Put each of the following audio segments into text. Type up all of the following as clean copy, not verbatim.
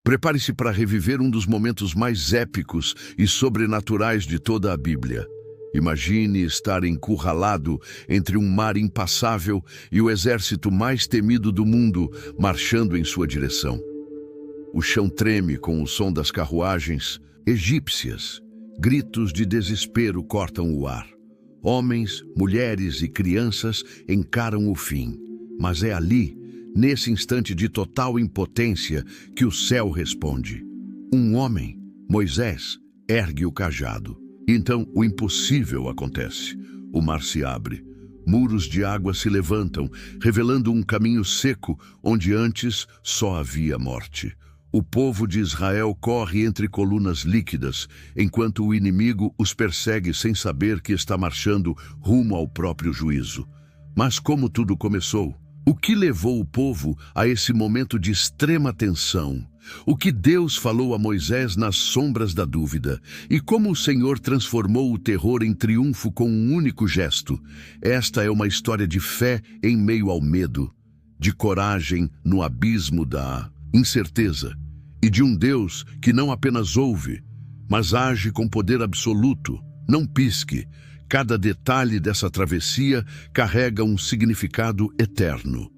Prepare-se para reviver um dos momentos mais épicos e sobrenaturais de toda a Bíblia. Imagine estar encurralado entre um mar impassável e o exército mais temido do mundo marchando em sua direção. O chão treme com o som das carruagens egípcias. Gritos de desespero cortam o ar. Homens, mulheres e crianças encaram o fim. Mas é ali, nesse instante de total impotência, que o céu responde. Um homem, Moisés, ergue o cajado. Então o impossível acontece. O mar se abre. Muros de água se levantam, revelando um caminho seco onde antes só havia morte. O povo de Israel corre entre colunas líquidas, enquanto o inimigo os persegue sem saber que está marchando rumo ao próprio juízo. Mas como tudo começou? O que levou o povo a esse momento de extrema tensão? O que Deus falou a Moisés nas sombras da dúvida? E como o Senhor transformou o terror em triunfo com um único gesto? Esta é uma história de fé em meio ao medo, de coragem no abismo da incerteza, e de um Deus que não apenas ouve, mas age com poder absoluto. Não pisque. Cada detalhe dessa travessia carrega um significado eterno.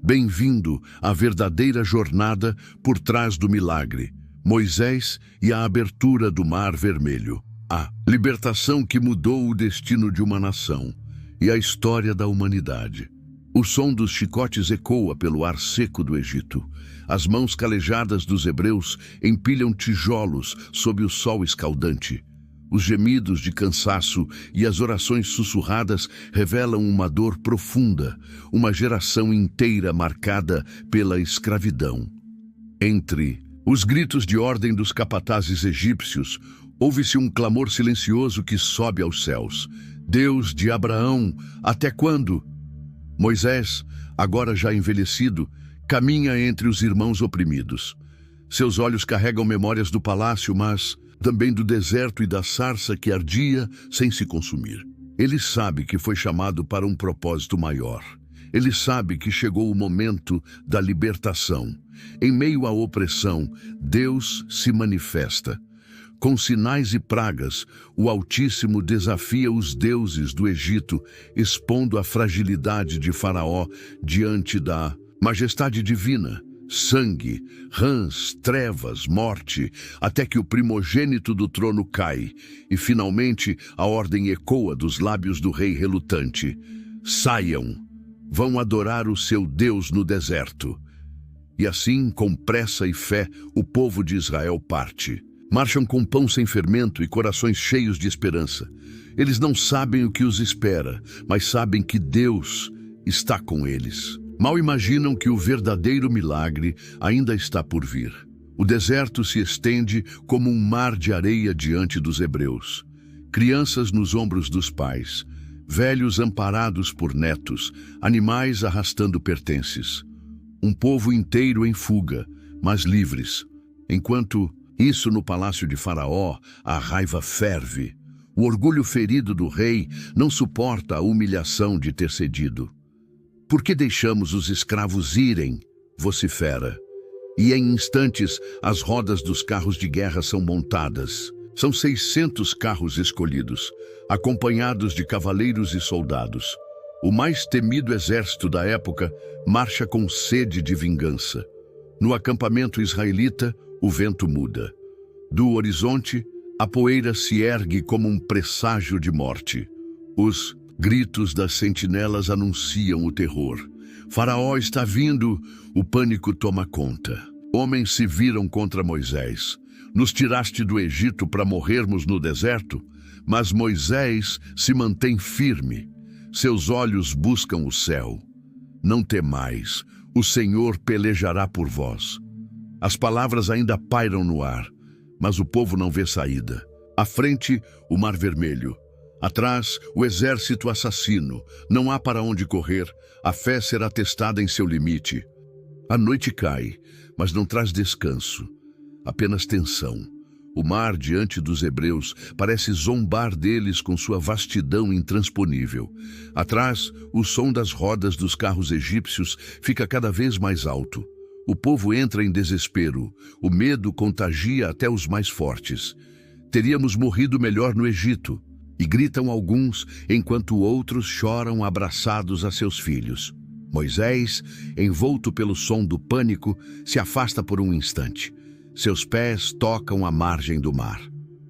Bem-vindo à verdadeira jornada por trás do milagre, Moisés e a abertura do Mar Vermelho. A libertação que mudou o destino de uma nação e a história da humanidade. O som dos chicotes ecoa pelo ar seco do Egito. As mãos calejadas dos hebreus empilham tijolos sob o sol escaldante. Os gemidos de cansaço e as orações sussurradas revelam uma dor profunda, uma geração inteira marcada pela escravidão. Entre os gritos de ordem dos capatazes egípcios, ouve-se um clamor silencioso que sobe aos céus. Deus de Abraão, até quando? Moisés, agora já envelhecido, caminha entre os irmãos oprimidos. Seus olhos carregam memórias do palácio, mas também do deserto e da sarça que ardia sem se consumir. Ele sabe que foi chamado para um propósito maior. Ele sabe que chegou o momento da libertação. Em meio à opressão, Deus se manifesta. Com sinais e pragas, o Altíssimo desafia os deuses do Egito, expondo a fragilidade de Faraó diante da majestade divina. Sangue, rãs, trevas, morte, até que o primogênito do trono cai, e finalmente a ordem ecoa dos lábios do rei relutante. Saiam, vão adorar o seu Deus no deserto. E assim, com pressa e fé, o povo de Israel parte. Marcham com pão sem fermento e corações cheios de esperança. Eles não sabem o que os espera, mas sabem que Deus está com eles. Mal imaginam que o verdadeiro milagre ainda está por vir. O deserto se estende como um mar de areia diante dos hebreus. Crianças nos ombros dos pais, velhos amparados por netos, animais arrastando pertences. Um povo inteiro em fuga, mas livres. Enquanto isso, no palácio de Faraó, a raiva ferve. O orgulho ferido do rei não suporta a humilhação de ter cedido. Por que deixamos os escravos irem? Vocifera. E em instantes, as rodas dos carros de guerra são montadas. São 600 carros escolhidos, acompanhados de cavaleiros e soldados. O mais temido exército da época marcha com sede de vingança. No acampamento israelita, o vento muda. Do horizonte, a poeira se ergue como um presságio de morte. Os gritos das sentinelas anunciam o terror. Faraó está vindo, o pânico toma conta. Homens se viram contra Moisés. Nos tiraste do Egito para morrermos no deserto? Mas Moisés se mantém firme. Seus olhos buscam o céu. Não temais, o Senhor pelejará por vós. As palavras ainda pairam no ar, mas o povo não vê saída. À frente, o Mar Vermelho. Atrás, o exército assassino. Não há para onde correr. A fé será testada em seu limite. A noite cai, mas não traz descanso. Apenas tensão. O mar diante dos hebreus parece zombar deles com sua vastidão intransponível. Atrás, o som das rodas dos carros egípcios fica cada vez mais alto. O povo entra em desespero. O medo contagia até os mais fortes. Teríamos morrido melhor no Egito. E gritam alguns, enquanto outros choram abraçados a seus filhos. Moisés, envolto pelo som do pânico, se afasta por um instante. Seus pés tocam a margem do mar.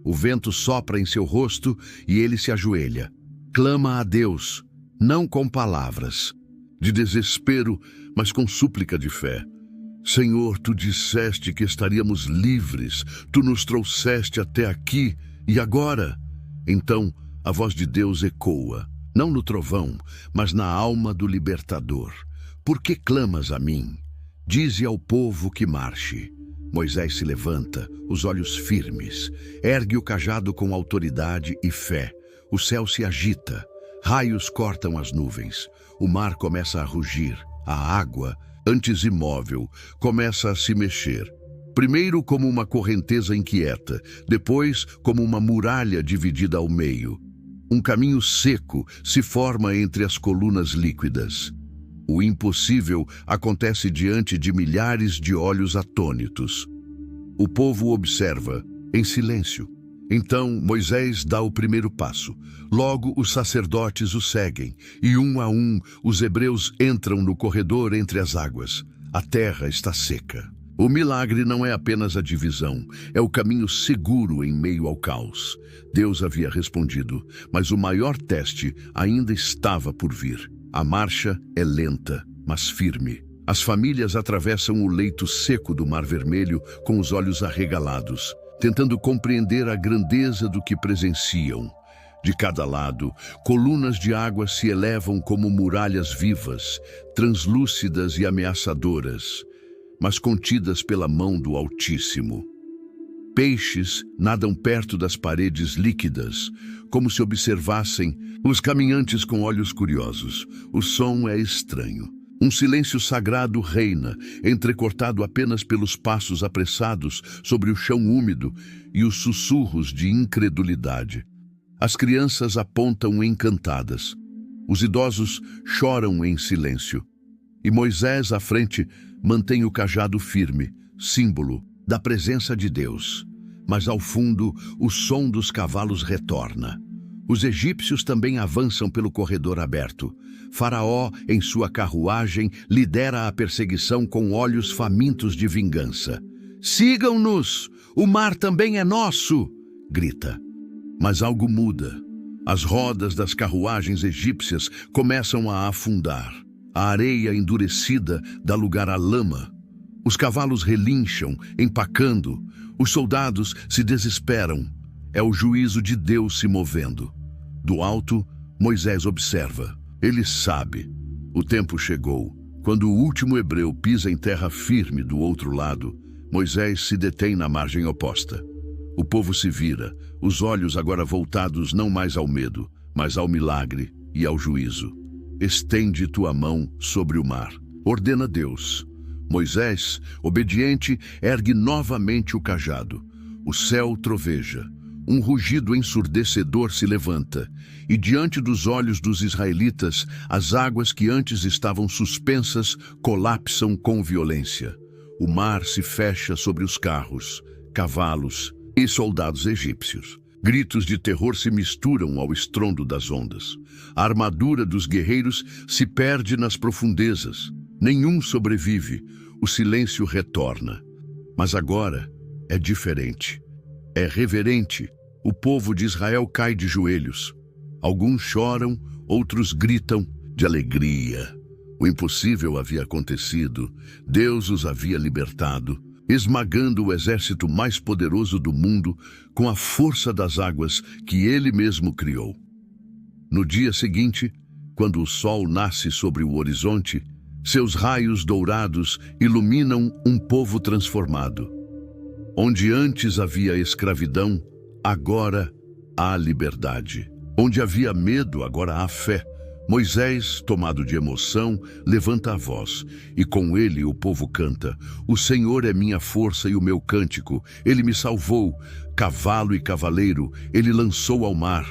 O vento sopra em seu rosto e ele se ajoelha. Clama a Deus, não com palavras, de desespero, mas com súplica de fé. Senhor, tu disseste que estaríamos livres, tu nos trouxeste até aqui, e agora? Então, a voz de Deus ecoa, não no trovão, mas na alma do libertador. Por que clamas a mim? Dize ao povo que marche. Moisés se levanta, os olhos firmes, ergue o cajado com autoridade e fé. O céu se agita, raios cortam as nuvens, o mar começa a rugir, a água, antes imóvel, começa a se mexer. Primeiro como uma correnteza inquieta, depois como uma muralha dividida ao meio. Um caminho seco se forma entre as colunas líquidas. O impossível acontece diante de milhares de olhos atônitos. O povo observa, em silêncio. Então Moisés dá o primeiro passo. Logo os sacerdotes o seguem, e um a um os hebreus entram no corredor entre as águas. A terra está seca. O milagre não é apenas a divisão, é o caminho seguro em meio ao caos. Deus havia respondido, mas o maior teste ainda estava por vir. A marcha é lenta, mas firme. As famílias atravessam o leito seco do Mar Vermelho com os olhos arregalados, tentando compreender a grandeza do que presenciam. De cada lado, colunas de água se elevam como muralhas vivas, translúcidas e ameaçadoras, mas contidas pela mão do Altíssimo. Peixes nadam perto das paredes líquidas, como se observassem os caminhantes com olhos curiosos. O som é estranho. Um silêncio sagrado reina, entrecortado apenas pelos passos apressados sobre o chão úmido e os sussurros de incredulidade. As crianças apontam encantadas. Os idosos choram em silêncio. E Moisés, à frente, mantém o cajado firme, símbolo da presença de Deus. Mas ao fundo, o som dos cavalos retorna. Os egípcios também avançam pelo corredor aberto. Faraó, em sua carruagem, lidera a perseguição com olhos famintos de vingança. "Sigam-nos! O mar também é nosso!" grita. Mas algo muda. As rodas das carruagens egípcias começam a afundar. A areia endurecida dá lugar à lama. Os cavalos relincham, empacando. Os soldados se desesperam. É o juízo de Deus se movendo. Do alto, Moisés observa. Ele sabe. O tempo chegou. Quando o último hebreu pisa em terra firme do outro lado, Moisés se detém na margem oposta. O povo se vira, os olhos agora voltados não mais ao medo, mas ao milagre e ao juízo. "Estende tua mão sobre o mar", ordena Deus. Moisés, obediente, ergue novamente o cajado. O céu troveja. Um rugido ensurdecedor se levanta, e diante dos olhos dos israelitas, as águas que antes estavam suspensas colapsam com violência. O mar se fecha sobre os carros, cavalos e soldados egípcios. Gritos de terror se misturam ao estrondo das ondas. A armadura dos guerreiros se perde nas profundezas. Nenhum sobrevive. O silêncio retorna. Mas agora é diferente. É reverente. O povo de Israel cai de joelhos. Alguns choram, outros gritam de alegria. O impossível havia acontecido. Deus os havia libertado, esmagando o exército mais poderoso do mundo com a força das águas que ele mesmo criou. No dia seguinte, quando o sol nasce sobre o horizonte, seus raios dourados iluminam um povo transformado. Onde antes havia escravidão, agora há liberdade. Onde havia medo, agora há fé. Moisés, tomado de emoção, levanta a voz, e com ele o povo canta: "O Senhor é minha força e o meu cântico, ele me salvou, cavalo e cavaleiro, ele lançou ao mar."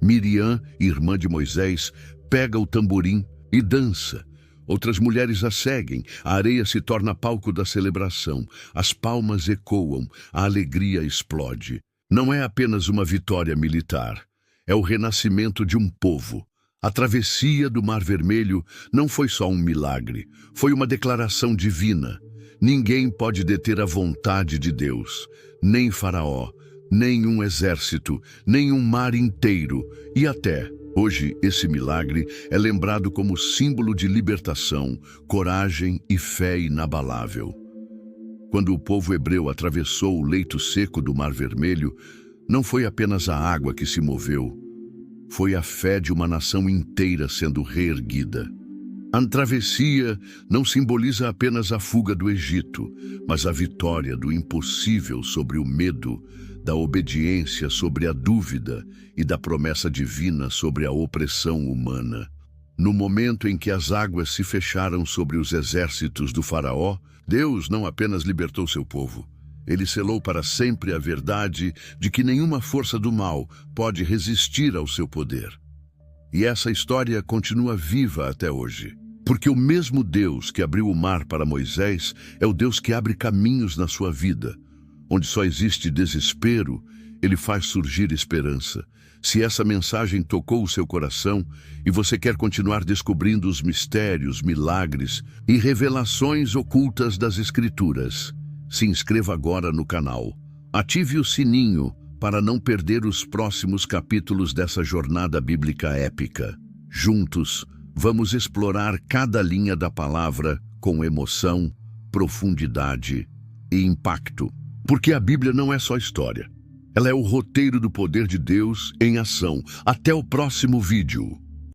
Miriam, irmã de Moisés, pega o tamborim e dança. Outras mulheres a seguem, a areia se torna palco da celebração, as palmas ecoam, a alegria explode. Não é apenas uma vitória militar, é o renascimento de um povo. A travessia do Mar Vermelho não foi só um milagre, foi uma declaração divina. Ninguém pode deter a vontade de Deus, nem Faraó, nem um exército, nem um mar inteiro. E até hoje esse milagre é lembrado como símbolo de libertação, coragem e fé inabalável. Quando o povo hebreu atravessou o leito seco do Mar Vermelho, não foi apenas a água que se moveu, foi a fé de uma nação inteira sendo reerguida. A travessia não simboliza apenas a fuga do Egito, mas a vitória do impossível sobre o medo, da obediência sobre a dúvida e da promessa divina sobre a opressão humana. No momento em que as águas se fecharam sobre os exércitos do Faraó, Deus não apenas libertou seu povo, ele selou para sempre a verdade de que nenhuma força do mal pode resistir ao seu poder. E essa história continua viva até hoje, porque o mesmo Deus que abriu o mar para Moisés é o Deus que abre caminhos na sua vida. Onde só existe desespero, ele faz surgir esperança. Se essa mensagem tocou o seu coração e você quer continuar descobrindo os mistérios, milagres e revelações ocultas das Escrituras, se inscreva agora no canal. Ative o sininho para não perder os próximos capítulos dessa jornada bíblica épica. Juntos, vamos explorar cada linha da palavra com emoção, profundidade e impacto. Porque a Bíblia não é só história. Ela é o roteiro do poder de Deus em ação. Até o próximo vídeo.